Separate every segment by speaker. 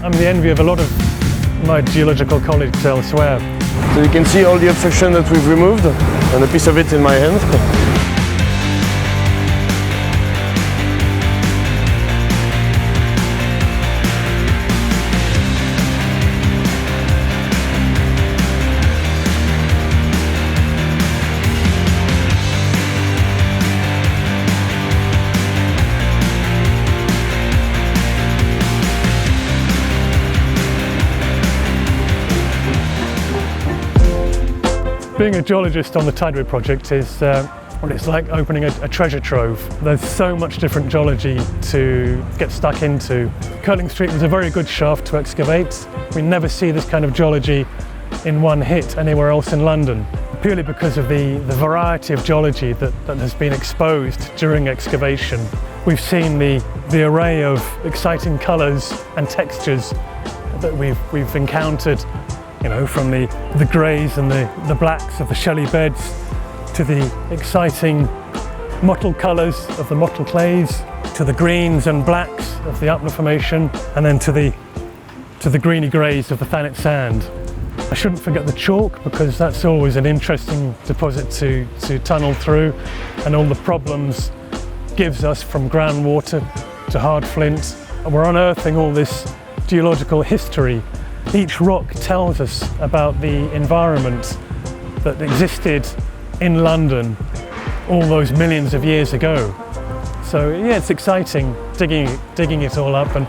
Speaker 1: I'm the envy of a lot of my geological colleagues elsewhere.
Speaker 2: So you can see all the obstruction that we've removed, and a piece of it in my hand.
Speaker 1: Being a geologist on the Tideway project is well, it's like opening a treasure trove. There's so much different geology to get stuck into. Kirtling Street was a very good shaft to excavate. We never see this kind of geology in one hit anywhere else in London, purely because of the variety of geology that has been exposed during excavation. We've seen the array of exciting colours and textures that we've encountered, you know, from the greys and the blacks of the shelly beds to the exciting mottled colours of the mottled clays, to the greens and blacks of the Upner Formation, and then to the greeny greys of the Thanet sand. I shouldn't forget the chalk, because that's always an interesting deposit to tunnel through, and all the problems gives us from groundwater to hard flint. We're unearthing all this geological history. Each rock tells us about the environment that existed in London all those millions of years ago. So yeah, it's exciting digging it all up, and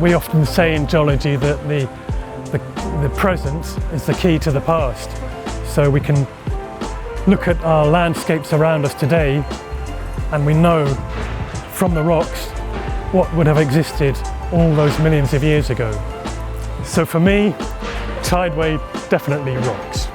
Speaker 1: we often say in geology that the present is the key to the past. So we can look at our landscapes around us today, and we know from the rocks what would have existed all those millions of years ago. So for me, Tideway definitely rocks.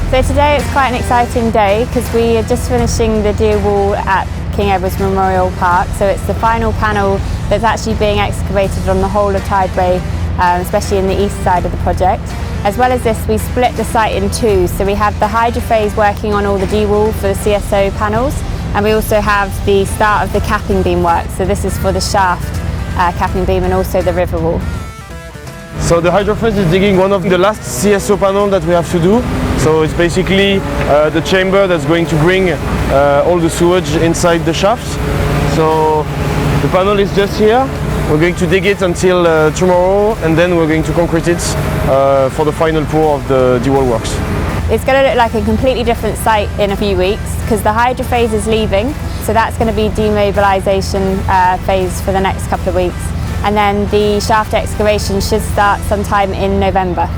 Speaker 3: So today it's quite an exciting day because we are just finishing the deer wall at King Edward's Memorial Park. So it's the final panel that's actually being excavated on the whole of Tideway, especially in the east side of the project. As well as this, we split the site in two. So we have the hydrophase working on all the D-wall for the CSO panels, and we also have the start of the capping beam work. So this is for the shaft capping beam and also the river wall.
Speaker 2: So the hydrophase is digging one of the last CSO panels that we have to do. So it's basically the chamber that's going to bring all the sewage inside the shafts. So the panel is just here. We're going to dig it until tomorrow, and then we're going to concrete it for the final pour of the D-wall works.
Speaker 3: It's going to look like a completely different site in a few weeks because the hydrophase is leaving. So that's going to be demobilisation phase for the next couple of weeks. And then the shaft excavation should start sometime in November.